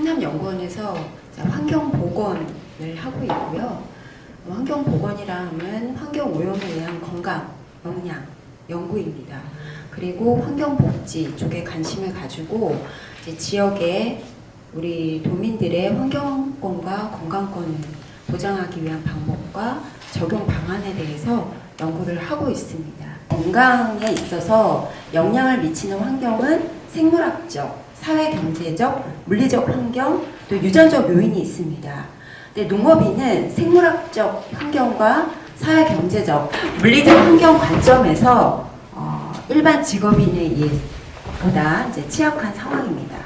충남연구원에서 환경보건을 하고 있고요. 환경보건이라 하면 환경오염에 의한 건강, 영양, 연구입니다. 그리고 환경복지 쪽에 관심을 가지고 이제 지역의 우리 도민들의 환경권과 건강권을 보장하기 위한 방법과 적용 방안에 대해서 연구를 하고 있습니다. 건강에 있어서 영향을 미치는 환경은 생물학적, 사회경제적, 물리적 환경, 또 유전적 요인이 있습니다. 근데 농업인은 생물학적 환경과 사회경제적, 물리적 환경 관점에서 일반 직업인에 보다 이제 취약한 상황입니다.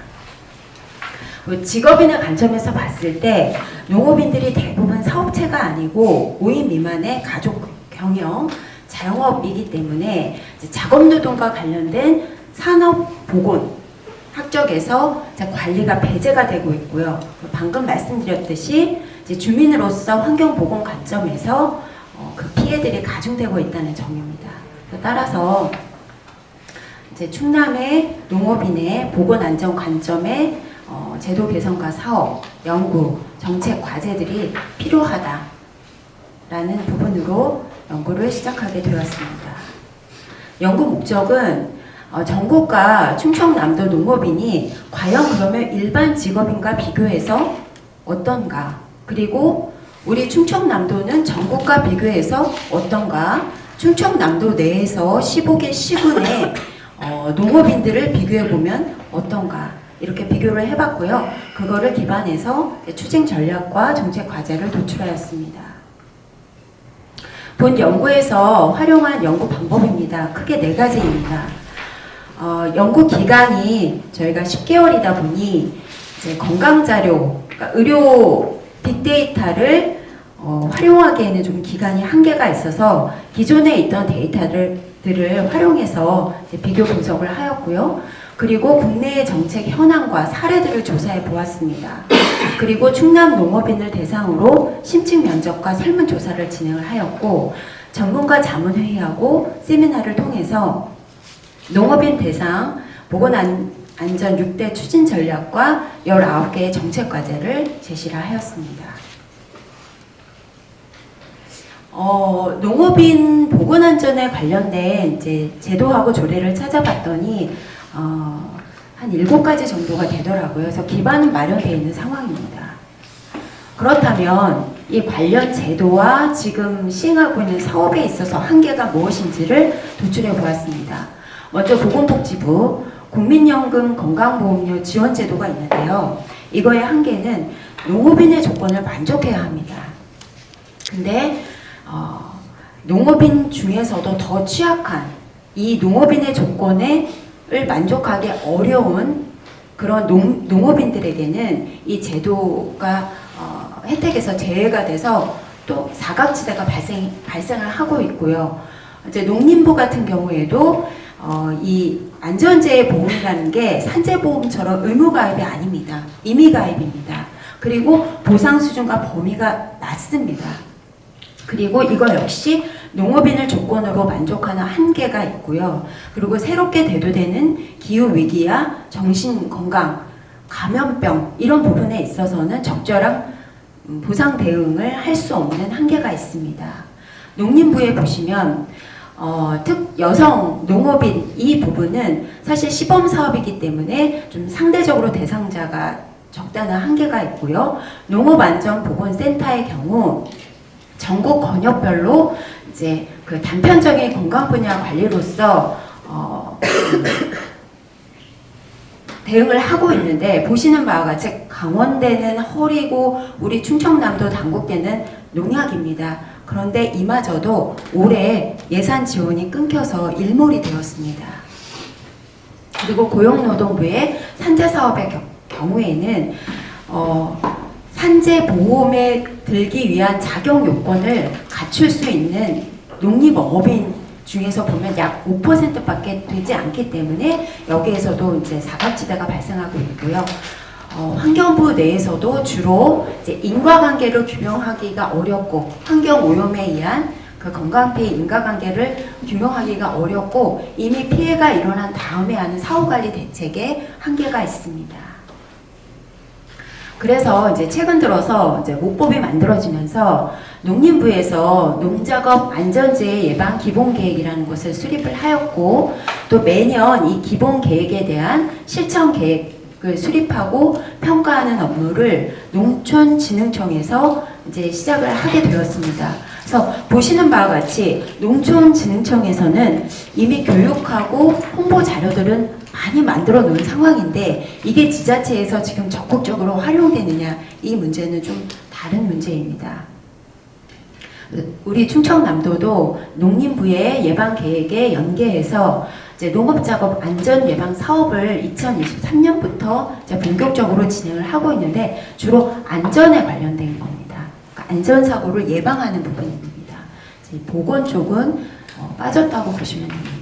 직업인의 관점에서 봤을 때 농업인들이 대부분 사업체가 아니고 5인 미만의 가족 경영, 자영업이기 때문에 작업노동과 관련된 산업보건 학적에서 관리가 배제가 되고 있고요. 방금 말씀드렸듯이 이제 주민으로서 환경보건 관점에서 그 피해들이 가중되고 있다는 점입니다. 따라서 이제 충남의 농업인의 보건안전 관점의 제도 개선과 사업, 연구, 정책 과제들이 필요하다라는 부분으로 연구를 시작하게 되었습니다. 연구 목적은 전국과 충청남도 농업인이 과연 그러면 일반 직업인과 비교해서 어떤가, 그리고 우리 충청남도는 전국과 비교해서 어떤가, 충청남도 내에서 15개 시군의 농업인들을 비교해보면 어떤가, 이렇게 비교를 해봤고요. 그거를 기반해서 추진 전략과 정책 과제를 도출하였습니다. 본 연구에서 활용한 연구 방법입니다. 크게 4가지입니다. 연구 기간이 저희가 10개월이다 보니 이제 건강자료, 그러니까 의료 빅데이터를 활용하기에는 좀 기간이 한계가 있어서 기존에 있던 데이터들을 활용해서 이제 비교 분석을 하였고요. 그리고 국내의 정책 현황과 사례들을 조사해 보았습니다. 그리고 충남 농업인을 대상으로 심층 면접과 설문조사를 진행을 하였고, 전문가 자문회의하고 세미나를 통해서 농업인 대상 보건안전 6대 추진 전략과 19개의 정책 과제를 제시를 하였습니다. 농업인 보건안전에 관련된 이제 제도하고 조례를 찾아봤더니 한 7가지 정도가 되더라고요. 그래서 기반은 마련되어 있는 상황입니다. 그렇다면 이 관련 제도와 지금 시행하고 있는 사업에 있어서 한계가 무엇인지를 도출해 보았습니다. 먼저 보건복지부 국민연금 건강보험료 지원제도가 있는데요. 이거의 한계는 농업인의 조건을 만족해야 합니다. 근데 농업인 중에서도 더 취약한 이 농업인의 조건을 만족하기 어려운 그런 농업인들에게는 이 제도가 혜택에서 제외가 돼서 또 사각지대가 발생을 하고 있고요. 이제 농림부 같은 경우에도 이 안전재해 보험이라는 게 산재보험처럼 의무가입이 아닙니다. 임의가입입니다. 그리고 보상 수준과 범위가 낮습니다. 그리고 이거 역시 농업인을 조건으로 만족하는 한계가 있고요. 그리고 새롭게 대두되는 기후위기야 정신건강, 감염병 이런 부분에 있어서는 적절한 보상 대응을 할 수 없는 한계가 있습니다. 농림부에 보시면 여성 농업인 이 부분은 사실 시범사업이기 때문에 좀 상대적으로 대상자가 적다는 한계가 있고요. 농업안전보건센터의 경우 전국 권역별로 이제 그 단편적인 건강 분야 관리로서 대응을 하고 있는데, 보시는 바와 같이 강원대는 허리고 우리 충청남도 당국대는 농약입니다. 그런데 이마저도 올해 예산 지원이 끊겨서 일몰이 되었습니다. 그리고 고용노동부의 산재사업의 경우에는 산재보험에 들기 위한 자격 요건을 갖출 수 있는 농림업인 중에서 보면 약 5%밖에 되지 않기 때문에 여기에서도 이제 사각지대가 발생하고 있고요. 환경부 내에서도 주로 이제 인과관계를 규명하기가 어렵고, 환경오염에 의한 그 건강피해 인과관계를 규명하기가 어렵고, 이미 피해가 일어난 다음에 하는 사후관리 대책에 한계가 있습니다. 그래서 이제 최근 들어서 이제 목법이 만들어지면서 농림부에서 농작업 안전재해 예방 기본계획이라는 것을 수립을 하였고, 또 매년 이 기본계획에 대한 실천 계획을 수립하고 평가하는 업무를 농촌진흥청에서 이제 시작을 하게 되었습니다. 그래서 보시는 바와 같이 농촌진흥청에서는 이미 교육하고 홍보 자료들은 많이 만들어 놓은 상황인데, 이게 지자체에서 지금 적극적으로 활용되느냐, 이 문제는 좀 다른 문제입니다. 우리 충청남도도 농림부의 예방 계획에 연계해서 이제 농업작업 안전 예방 사업을 2023년부터 이제 본격적으로 진행을 하고 있는데, 주로 안전에 관련된 겁니다. 그러니까 안전사고를 예방하는 부분입니다. 보건 쪽은 빠졌다고 보시면 됩니다.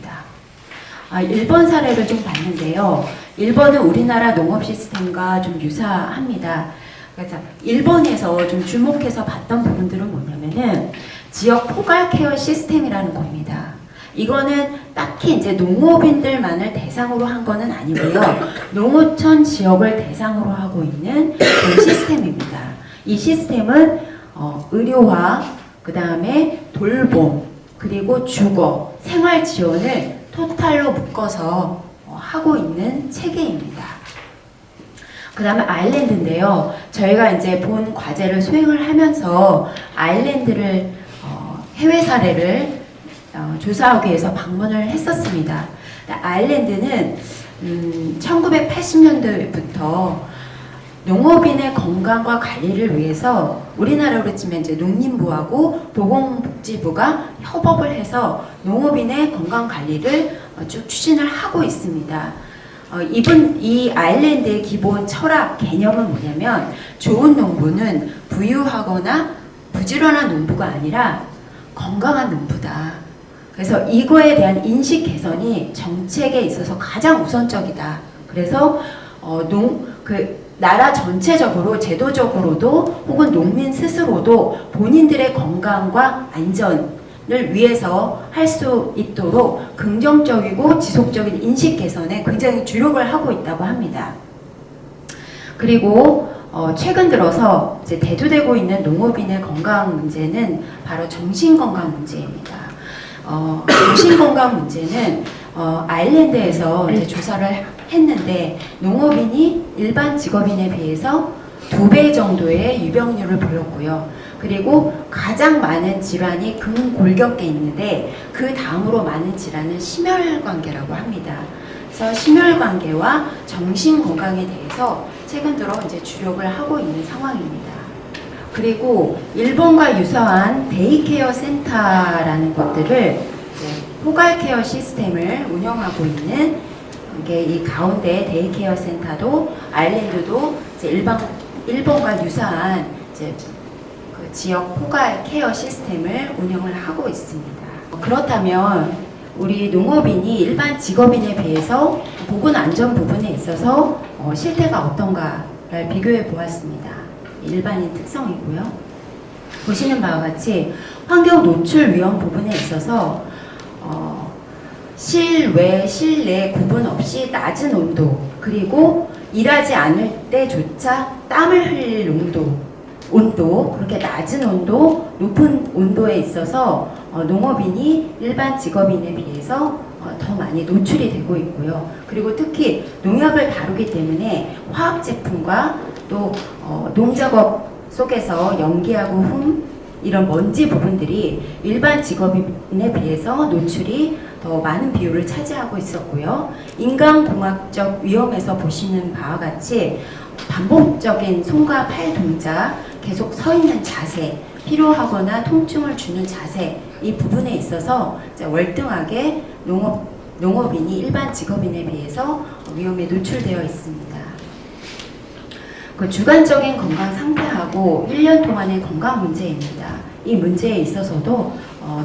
일본 사례를 좀 봤는데요. 일본은 우리나라 농업 시스템과 좀 유사합니다. 그래서 일본에서 좀 주목해서 봤던 부분들은 뭐냐면은 지역 포괄 케어 시스템이라는 겁니다. 이거는 딱히 이제 농업인들만을 대상으로 한 거는 아니고요. 농어촌 지역을 대상으로 하고 있는 그런 시스템입니다. 이 시스템은 의료화, 그 다음에 돌봄, 그리고 주거, 생활 지원을 토탈로 묶어서 하고 있는 체계입니다. 그 다음에 아일랜드인데요. 저희가 이제 본 과제를 수행을 하면서 아일랜드를 해외 사례를 조사하기 위해서 방문을 했었습니다. 아일랜드는 1980년대부터 농업인의 건강과 관리를 위해서 우리나라로 치면 이제 농림부하고 보건복지부가 협업을 해서 농업인의 건강 관리를 쭉 추진을 하고 있습니다. 이 아일랜드의 기본 철학 개념은 뭐냐면, 좋은 농부는 부유하거나 부지런한 농부가 아니라 건강한 농부다. 그래서 이거에 대한 인식 개선이 정책에 있어서 가장 우선적이다. 그래서 나라 전체적으로 제도적으로도 혹은 농민 스스로도 본인들의 건강과 안전을 위해서 할 수 있도록 긍정적이고 지속적인 인식 개선에 굉장히 주력을 하고 있다고 합니다. 그리고 최근 들어서 이제 대두되고 있는 농업인의 건강 문제는 바로 정신건강 문제입니다. 정신건강 문제는 아일랜드에서 이제 조사를 했는데, 농업인이 일반 직업인에 비해서 2배 정도의 유병률을 보였고요. 그리고 가장 많은 질환이 근골격계에 있는데, 그 다음으로 많은 질환은 심혈관계라고 합니다. 그래서 심혈관계와 정신건강에 대해서 최근 들어 이제 주력을 하고 있는 상황입니다. 그리고 일본과 유사한 데이케어 센터라는 것들을 이제 포괄케어 시스템을 운영하고 있는, 이게 이 가운데 데이케어 센터도 아일랜드도 이제 일본과 유사한 이제 그 지역 포괄케어 시스템을 운영을 하고 있습니다. 그렇다면 우리 농업인이 일반 직업인에 비해서 보건 안전 부분에 있어서 실태가 어떤가를 비교해 보았습니다. 일반인 특성이고요. 보시는 바와 같이 환경 노출 위험 부분에 있어서 실외, 실내 구분 없이 낮은 온도, 그리고 일하지 않을 때조차 땀을 흘릴 온도, 그렇게 낮은 온도, 높은 온도에 있어서 농업인이 일반 직업인에 비해서 더 많이 노출이 되고 있고요. 그리고 특히 농약을 다루기 때문에 화학 제품과 또 농작업 속에서 연기하고 흠, 이런 먼지 부분들이 일반 직업인에 비해서 노출이 더 많은 비율을 차지하고 있었고요. 인간공학적 위험에서 보시는 바와 같이 반복적인 손과 팔 동작, 계속 서 있는 자세, 피로하거나 통증을 주는 자세, 이 부분에 있어서 월등하게 농업인이 일반 직업인에 비해서 위험에 노출되어 있습니다. 그 주관적인 건강 상태하고 1년 동안의 건강 문제입니다. 이 문제에 있어서도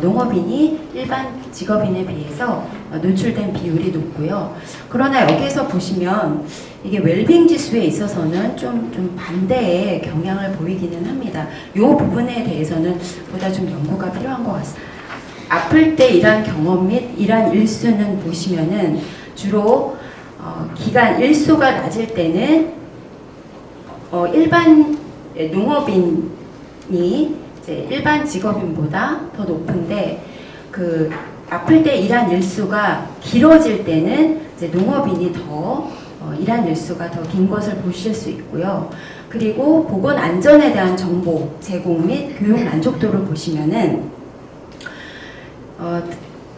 농업인이 일반 직업인에 비해서 노출된 비율이 높고요. 그러나 여기에서 보시면 이게 웰빙 지수에 있어서는 좀 반대의 경향을 보이기는 합니다. 이 부분에 대해서는 보다 좀 연구가 필요한 것 같습니다. 아플 때 일한 경험 및 일한 일수는 보시면은 주로 기간 일수가 낮을 때는 일반 농업인이 이제 일반 직업인보다 더 높은데 그 아플 때 일한 일수가 길어질 때는 이제 농업인이 더 일한 일수가 더 긴 것을 보실 수 있고요. 그리고 보건 안전에 대한 정보 제공 및 교육 만족도를 보시면은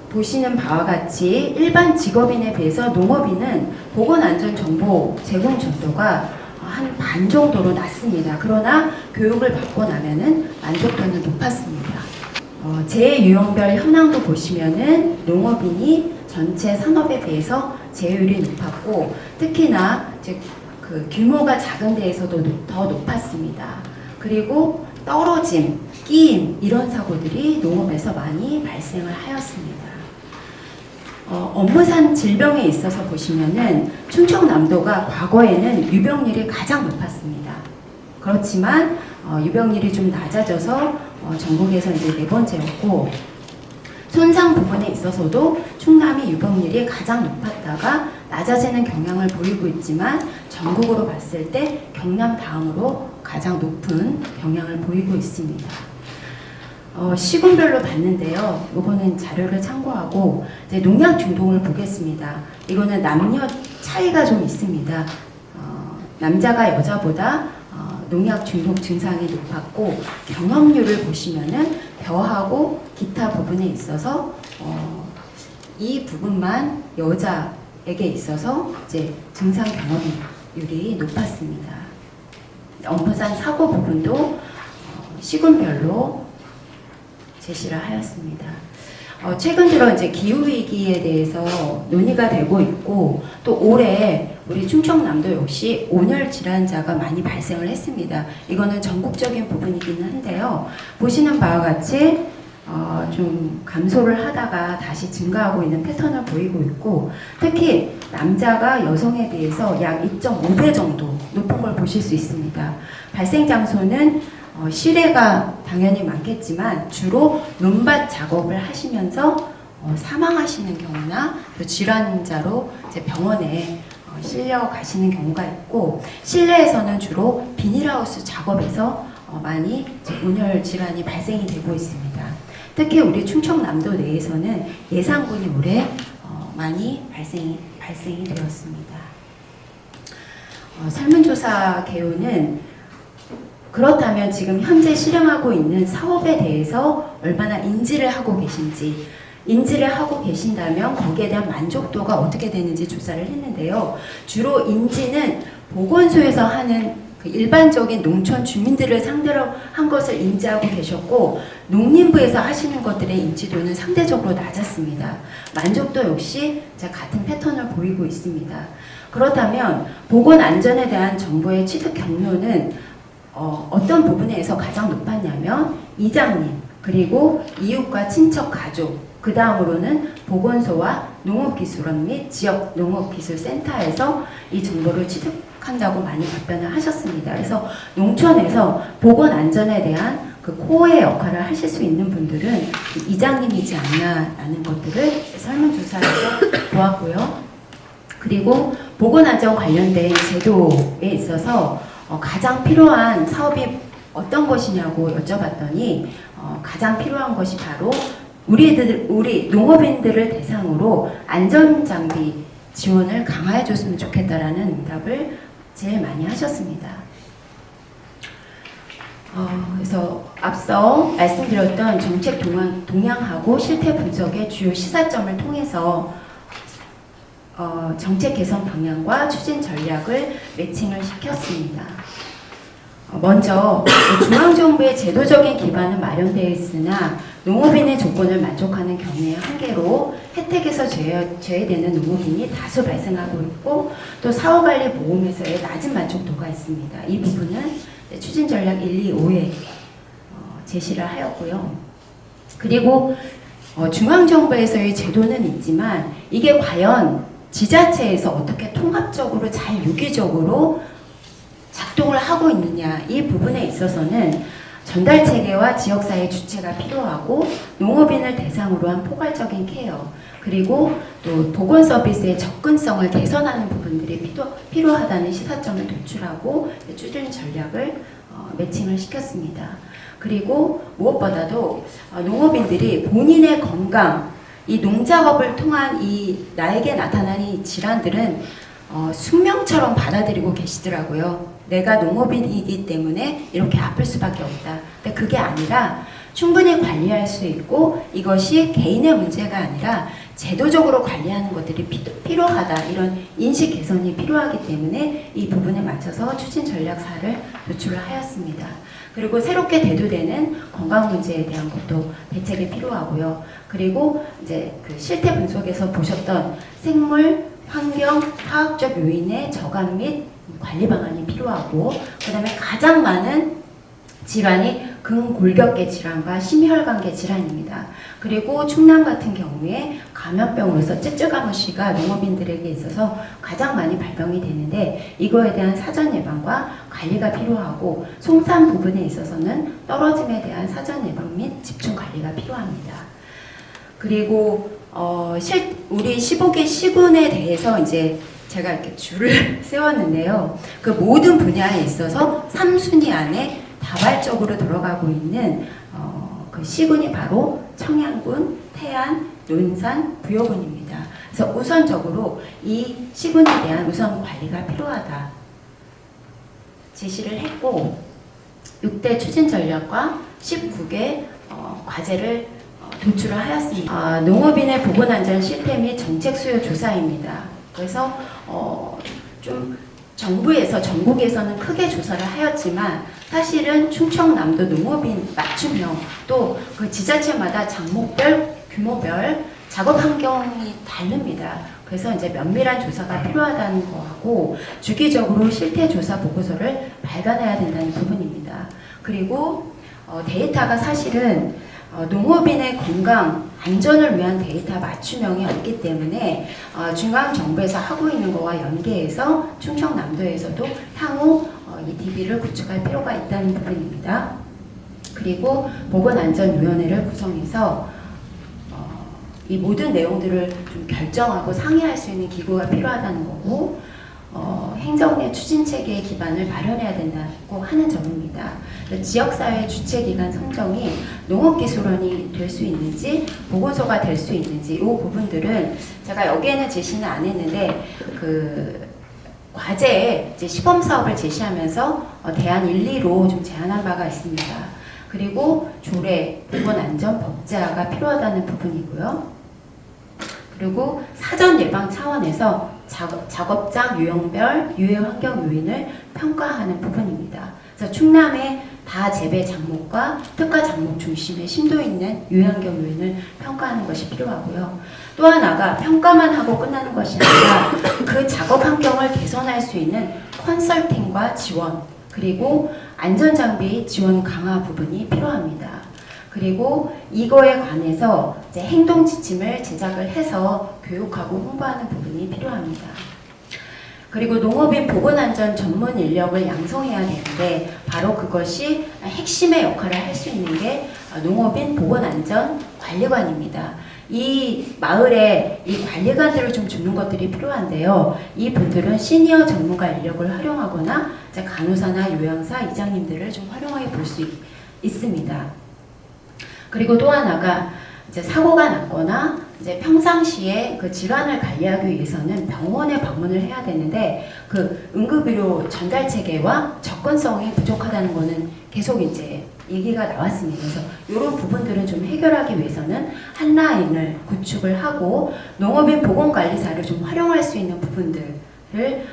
보시는 바와 같이 일반 직업인에 비해서 농업인은 보건 안전 정보 제공 정도가 한 반 정도로 낮습니다. 그러나 교육을 받고 나면은 만족도는 높았습니다. 재유형별 현황도 보시면은 농업인이 전체 산업에 비해서 재율이 높았고 특히나 이제 그 규모가 작은 데에서도 더 높았습니다. 그리고 떨어짐, 끼임 이런 사고들이 농업에서 많이 발생을 하였습니다. 업무상 질병에 있어서 보시면은 충청남도가 과거에는 유병률이 가장 높았습니다. 그렇지만 유병률이 좀 낮아져서 전국에서 이제 네 번째였고 손상 부분에 있어서도 충남이 유병률이 가장 높았다가 낮아지는 경향을 보이고 있지만 전국으로 봤을 때 경남 다음으로 가장 높은 경향을 보이고 있습니다. 시군별로 봤는데요. 이거는 자료를 참고하고 이제 농약 중독을 보겠습니다. 이거는 남녀 차이가 좀 있습니다. 남자가 여자보다 농약 중독 증상이 높았고 경험률을 보시면은 벼하고 기타 부분에 있어서 이 부분만 여자에게 있어서 이제 증상 경험률이 높았습니다. 업무상 사고 부분도 시군별로 제시를 하였습니다. 최근 들어 이제 기후 위기에 대해서 논의가 되고 있고 또 올해 우리 충청남도 역시 온열 질환자가 많이 발생을 했습니다. 이거는 전국적인 부분이기는 한데요. 보시는 바와 같이 좀 감소를 하다가 다시 증가하고 있는 패턴을 보이고 있고 특히 남자가 여성에 비해서 약 2.5배 정도 높은 걸 보실 수 있습니다. 발생 장소는 실외가 당연히 많겠지만 주로 논밭 작업을 하시면서 사망하시는 경우나 질환자로 이제 병원에 실려 가시는 경우가 있고 실내에서는 주로 비닐하우스 작업에서 많이 온열 질환이 발생이 되고 있습니다. 특히 우리 충청남도 내에서는 예산군이 올해 많이 발생이 되었습니다. 설문조사 개요는 그렇다면 지금 현재 실행하고 있는 사업에 대해서 얼마나 인지를 하고 계신지 인지를 하고 계신다면 거기에 대한 만족도가 어떻게 되는지 조사를 했는데요. 주로 인지는 보건소에서 하는 그 일반적인 농촌 주민들을 상대로 한 것을 인지하고 계셨고 농림부에서 하시는 것들의 인지도는 상대적으로 낮았습니다. 만족도 역시 같은 패턴을 보이고 있습니다. 그렇다면 보건 안전에 대한 정부의 취득 경로는 어떤 부분에서 가장 높았냐면 이장님 그리고 이웃과 친척 가족 그 다음으로는 보건소와 농업기술원 및 지역 농업기술센터에서 이 정보를 취득한다고 많이 답변을 하셨습니다. 그래서 농촌에서 보건 안전에 대한 그 코어의 역할을 하실 수 있는 분들은 이장님이지 않나라는 것들을 설문조사에서 보았고요. 그리고 보건 안전 관련된 제도에 있어서 가장 필요한 사업이 어떤 것이냐고 여쭤봤더니 가장 필요한 것이 바로 우리 농업인들을 대상으로 안전장비 지원을 강화해 줬으면 좋겠다라는 응답을 제일 많이 하셨습니다. 그래서 앞서 말씀드렸던 정책 동향하고 실태 분석의 주요 시사점을 통해서 정책 개선 방향과 추진 전략을 매칭을 시켰습니다. 먼저 중앙정부의 제도적인 기반은 마련되어 있으나 농업인의 조건을 만족하는 경우의 한계로 혜택에서 제외되는 농업인이 다수 발생하고 있고 또 사후관리보험에서의 낮은 만족도가 있습니다. 이 부분은 추진 전략 125에 제시를 하였고요. 그리고 중앙정부에서의 제도는 있지만 이게 과연 지자체에서 어떻게 통합적으로 잘 유기적으로 작동을 하고 있느냐 이 부분에 있어서는 전달체계와 지역사회 주체가 필요하고 농업인을 대상으로 한 포괄적인 케어 그리고 또 보건 서비스의 접근성을 개선하는 부분들이 필요하다는 시사점을 도출하고 추진 전략을 매칭을 시켰습니다. 그리고 무엇보다도 농업인들이 본인의 건강, 이 농작업을 통한 이 나에게 나타나는 이 질환들은 숙명처럼 받아들이고 계시더라고요. 내가 농업인이기 때문에 이렇게 아플 수밖에 없다. 근데 그게 아니라 충분히 관리할 수 있고 이것이 개인의 문제가 아니라 제도적으로 관리하는 것들이 필요하다. 이런 인식 개선이 필요하기 때문에 이 부분에 맞춰서 추진 전략사를 도출을 하였습니다. 그리고 새롭게 대두되는 건강 문제에 대한 것도 대책이 필요하고요. 그리고 이제 그 실태 분석에서 보셨던 생물, 환경, 화학적 요인의 저감 및 관리 방안이 필요하고, 그 다음에 가장 많은 질환이 근골격계 질환과 심혈관계 질환입니다. 그리고 충남 같은 경우에 감염병으로서 쯔쯔가무시가 농업인들에게 있어서 가장 많이 발병이 되는데 이거에 대한 사전 예방과 관리가 필요하고 송산 부분에 있어서는 떨어짐에 대한 사전 예방 및 집중 관리가 필요합니다. 그리고 우리 15개 시군에 대해서 이제 제가 이렇게 줄을 세웠는데요. 그 모든 분야에 있어서 3순위 안에 다발적으로 들어가고 있는 그 시군이 바로 청양군, 태안, 논산, 부여군입니다. 그래서 우선적으로 이 시군에 대한 우선 관리가 필요하다 제시를 했고 6대 추진 전략과 19개 과제를 도출을 하였습니다. 농업인의 보건안전 실태 및 정책 수요 조사입니다. 그래서 좀 정부에서 전국에서는 크게 조사를 하였지만 사실은 충청남도 농업인 맞춤형 또 그 지자체마다 작목별, 규모별 작업 환경이 다릅니다. 그래서 이제 면밀한 조사가 필요하다는 거하고 주기적으로 실태 조사 보고서를 발간해야 된다는 부분입니다. 그리고 데이터가 사실은 농업인의 건강, 안전을 위한 데이터 맞춤형이 없기 때문에 중앙정부에서 하고 있는 것과 연계해서 충청남도에서도 향후 이 DB를 구축할 필요가 있다는 부분입니다. 그리고 보건안전위원회를 구성해서 이 모든 내용들을 좀 결정하고 상의할 수 있는 기구가 필요하다는 거고 행정 내 추진 체계의 기반을 마련해야 된다고 하는 점입니다. 지역사회 주체기관 선정이 농업기술원이 될 수 있는지 보건소가 될 수 있는지 이 부분들은 제가 여기에는 제시는 안 했는데 그 과제에 이제 시범사업을 제시하면서 대안 1, 2로 좀 제안한 바가 있습니다. 그리고 조례, 보건안전 법제화가 필요하다는 부분이고요. 그리고 사전 예방 차원에서 작업장 유형별 유해 환경 요인을 평가하는 부분입니다. 그래서 충남의 다재배 작목과 특가 작목 중심의 심도 있는 유해 환경 요인을 평가하는 것이 필요하고요. 또 하나가 평가만 하고 끝나는 것이 아니라 그 작업 환경을 개선할 수 있는 컨설팅과 지원 그리고 안전장비 지원 강화 부분이 필요합니다. 그리고 이거에 관해서 이제 행동 지침을 제작을 해서 교육하고 홍보하는 부분이 필요합니다. 그리고 농업인 보건안전 전문 인력을 양성해야 되는데 바로 그것이 핵심의 역할을 할 수 있는 게 농업인 보건안전 관리관입니다. 이 마을에 이 관리관들을 좀 주는 것들이 필요한데요. 이 분들은 시니어 전문가 인력을 활용하거나 이제 간호사나 요양사 이장님들을 좀 활용해 볼 수 있습니다. 그리고 또 하나가 이제 사고가 났거나 이제 평상시에 그 질환을 관리하기 위해서는 병원에 방문을 해야 되는데 그 응급의료 전달 체계와 접근성이 부족하다는 거는 계속 이제 얘기가 나왔습니다. 그래서 이런 부분들은 좀 해결하기 위해서는 한 라인을 구축을 하고 농업인 보건관리사를 좀 활용할 수 있는 부분들을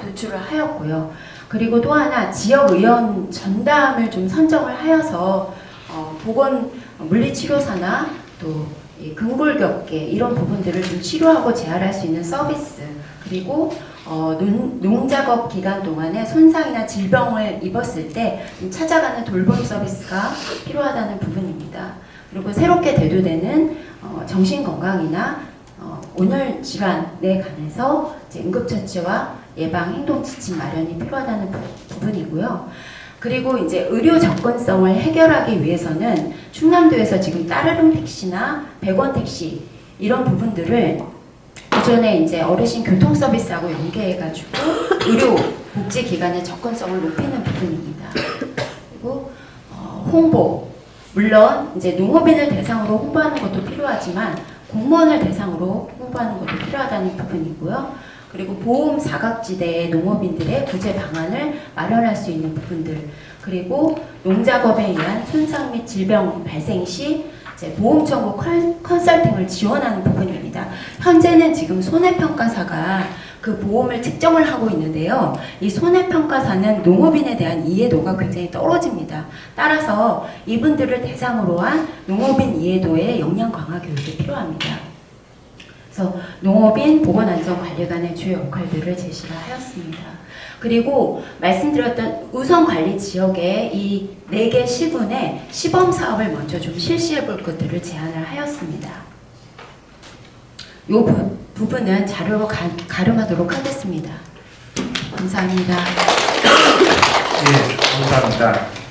도출을 하였고요. 그리고 또 하나 지역의원 전담을 좀 선정을 하여서 보건 물리치료사나 또 근골격계 이런 부분들을 좀 치료하고 재활할 수 있는 서비스 그리고 농작업 기간 동안에 손상이나 질병을 입었을 때 찾아가는 돌봄 서비스가 필요하다는 부분입니다. 그리고 새롭게 대두되는 정신건강이나 온열 질환에 관해서 이제 응급처치와 예방 행동 지침 마련이 필요하다는 부분이고요. 그리고 이제 의료 접근성을 해결하기 위해서는 충남도에서 지금 따르릉 택시나 100원 택시 이런 부분들을 기존에 이제 어르신 교통 서비스하고 연계해가지고 의료 복지 기관의 접근성을 높이는 부분입니다. 그리고 홍보, 물론 이제 농업인을 대상으로 홍보하는 것도 필요하지만 공무원을 대상으로 홍보하는 것도 필요하다는 부분이고요. 그리고 보험 사각지대의 농업인들의 구제 방안을 마련할 수 있는 부분들, 그리고 농작업에 의한 손상 및 질병 발생 시 보험 청구 컨설팅을 지원하는 부분입니다. 현재는 지금 손해평가사가 그 보험을 측정을 하고 있는데요. 이 손해평가사는 농업인에 대한 이해도가 굉장히 떨어집니다. 따라서 이분들을 대상으로 한 농업인 이해도의 역량 강화 교육이 필요합니다. 그래서 농업인 보건안전관리관의 주요 역할들을 제시를 하였습니다. 그리고 말씀드렸던 우선관리 지역의 이 4개 시군에 시범 사업을 먼저 좀 실시해 볼 것들을 제안을 하였습니다. 이 부분은 자료로 가름하도록 하겠습니다. 감사합니다. 예, 감사합니다.